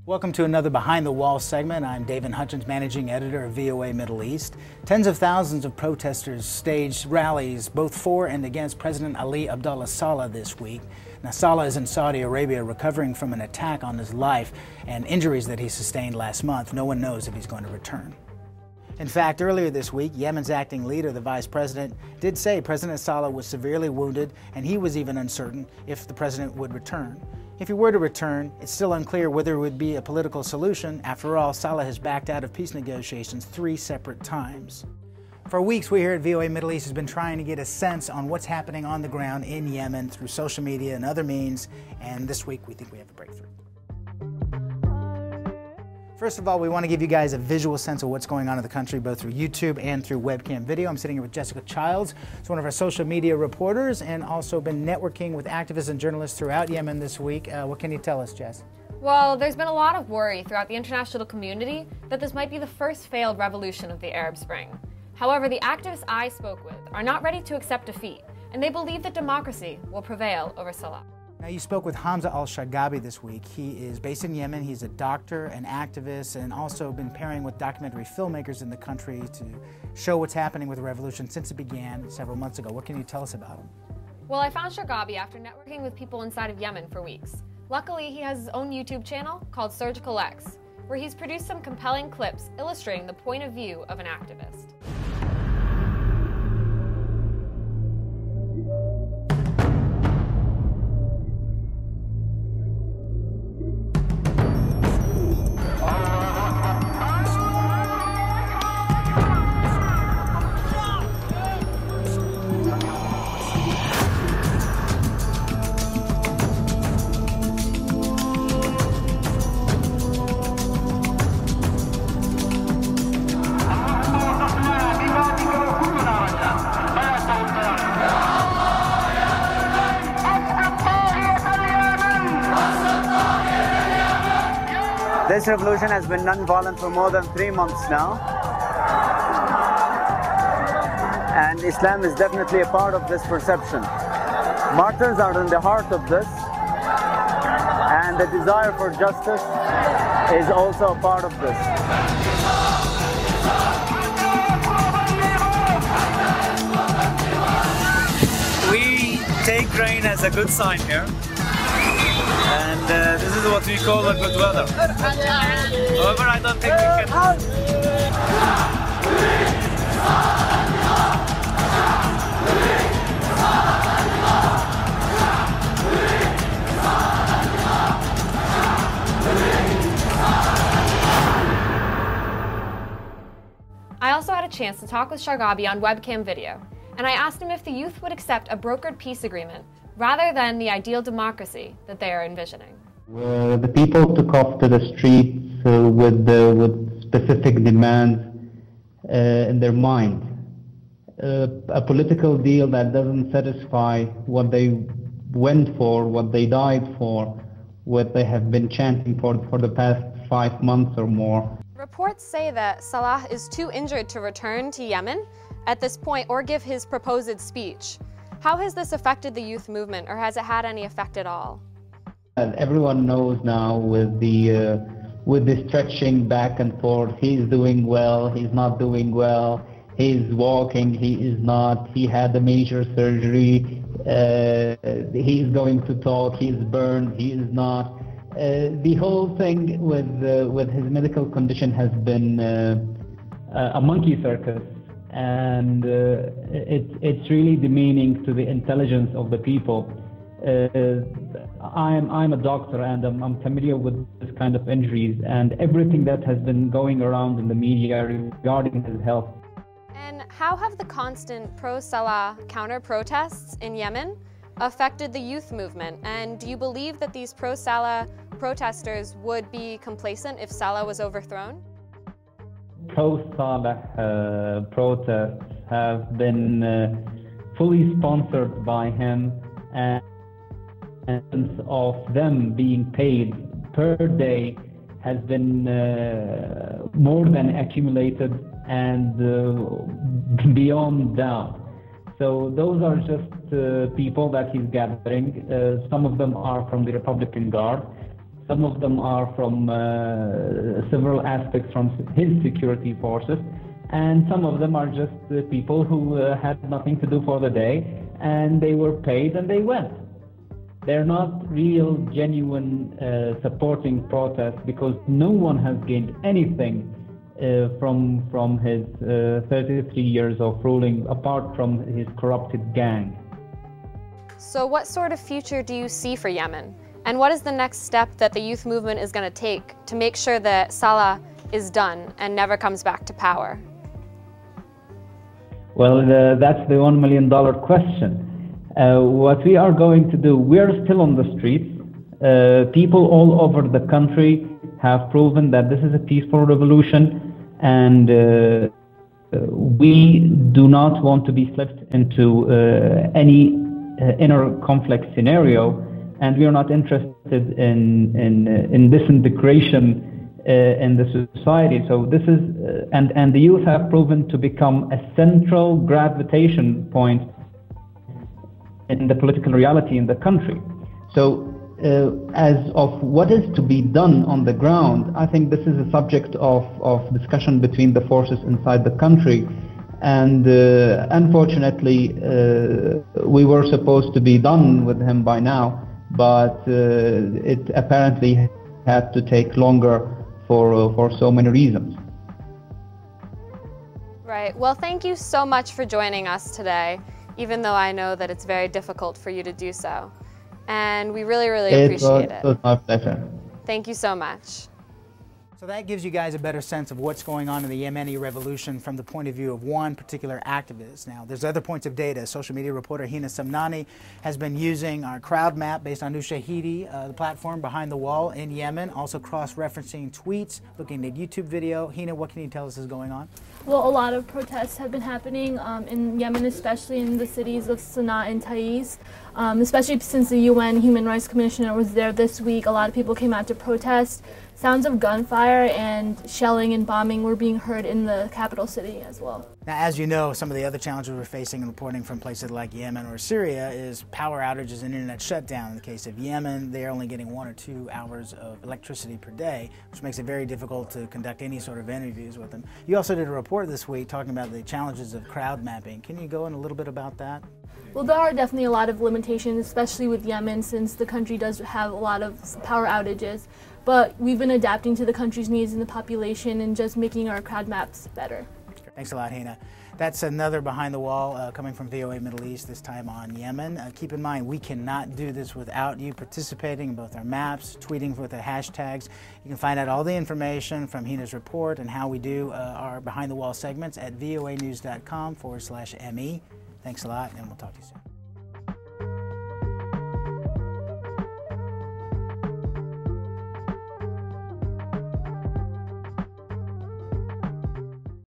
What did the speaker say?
Welcome to another Behind the Wall segment. I'm David Hutchins, Managing Editor of VOA Middle East. Tens of thousands of protesters staged rallies both for and against President Ali Abdullah Saleh this week. Now, Saleh is in Saudi Arabia recovering from an attack on his life and injuries that he sustained last month. No one knows if he's going to return. In fact, earlier this week, Yemen's acting leader, the vice president, did say President Saleh was severely wounded, and he was even uncertain if the president would return. If he were to return, it's still unclear whether it would be a political solution. After all, Saleh has backed out of peace negotiations 3 separate times. For weeks, we here at VOA Middle East has been trying to get a sense on what's happening on the ground in Yemen through social media and other means, and this week we think we have a breakthrough. First of all, we want to give you guys a visual sense of what's going on in the country, both through YouTube and through webcam video. I'm sitting here with Jessica Childs, who's one of our social media reporters and also been networking with activists and journalists throughout Yemen this week. What can you tell us, Jess? Well, there's been a lot of worry throughout the international community that this might be the first failed revolution of the Arab Spring. However, the activists I spoke with are not ready to accept defeat, and they believe that democracy will prevail over Saleh. Now, you spoke with Hamza al-Shagabi this week. He is based in Yemen. He's a doctor, an activist, and also been pairing with documentary filmmakers in the country to show what's happening with the revolution since it began several months ago. What can you tell us about him? Well, I found Shagabi after networking with people inside of Yemen for weeks. Luckily, he has his own YouTube channel called Surgical X, where he's produced some compelling clips illustrating the point of view of an activist. This revolution has been non-violent for more than 3 months now. And Islam is definitely a part of this perception. Martyrs are in the heart of this. And the desire for justice is also a part of this. We take rain as a good sign here. And this is what we call a good weather. However, I don't think we can. I also had a chance to talk with Shagabi on webcam video, and I asked him if the youth would accept a brokered peace agreement rather than the ideal democracy that they are envisioning. The people took off to the streets with specific demands in their mind. A political deal that doesn't satisfy what they went for, what they died for, what they have been chanting for the past 5 months or more. Reports say that Saleh is too injured to return to Yemen at this point or give his proposed speech. How has this affected the youth movement, or has it had any effect at all? Everyone knows now with the stretching back and forth, he's doing well, he's not doing well, he's walking, he is not, he had a major surgery, he's going to talk, he's burned, he is not. The whole thing with his medical condition has been a monkey circus. And it's really demeaning to the intelligence of the people. I'm a doctor and I'm familiar with this kind of injuries and everything that has been going around in the media regarding his health. And how have the constant pro-Saleh counter-protests in Yemen affected the youth movement? And do you believe that these pro-Saleh protesters would be complacent if Saleh was overthrown? Pro-Saleh protests have been fully sponsored by him, and of them being paid per day has been more than accumulated and beyond doubt. So those are just people that he's gathering. Some of them are from the Republican Guard. Some of them are from several aspects from his security forces, and some of them are just people who had nothing to do for the day, and they were paid and they went. They're not real, genuine supporting protests, because no one has gained anything from his 33 years of ruling, apart from his corrupted gang. So what sort of future do you see for Yemen? And what is the next step that the youth movement is going to take to make sure that Saleh is done and never comes back to power? Well, that's the $1 million question. What we are going to do, we are still on the streets. People all over the country have proven that this is a peaceful revolution, and we do not want to be slipped into any inner conflict scenario, and we are not interested in disintegration in the society. So this is, and the youth have proven to become a central gravitation point in the political reality in the country. So as of what is to be done on the ground, I think this is a subject of discussion between the forces inside the country. And unfortunately, we were supposed to be done with him by now, but it apparently had to take longer for so many reasons. Right. Well, thank you so much for joining us today, even though I know that it's very difficult for you to do so. And we really, really appreciate it. It was my pleasure. Thank you so much. So that gives you guys a better sense of what's going on in the Yemeni revolution from the point of view of one particular activist. Now, there's other points of data. Social media reporter Hina Samnani has been using our crowd map based on Ushahidi, the platform behind the wall in Yemen, also cross-referencing tweets, looking at YouTube video. Hina, what can you tell us is going on? Well, a lot of protests have been happening in Yemen, especially in the cities of Sana'a and Taiz. Especially since the UN Human Rights Commissioner was there this week, a lot of people came out to protest. Sounds of gunfire and shelling and bombing were being heard in the capital city as well. Now, as you know, some of the other challenges we're facing and reporting from places like Yemen or Syria is power outages and internet shutdown. In the case of Yemen, they're only getting 1 or 2 hours of electricity per day, which makes it very difficult to conduct any sort of interviews with them. You also did a report this week talking about the challenges of crowd mapping. Can you go in a little bit about that? Well, there are definitely a lot of limitations, especially with Yemen, since the country does have a lot of power outages. But we've been adapting to the country's needs and the population and just making our crowd maps better. Thanks a lot, Hina. That's another Behind the Wall coming from VOA Middle East, this time on Yemen. Keep in mind, we cannot do this without you participating in both our maps, tweeting with the hashtags. You can find out all the information from Hina's report and how we do our Behind the Wall segments at voanews.com/ME. Thanks a lot, and we'll talk to you soon.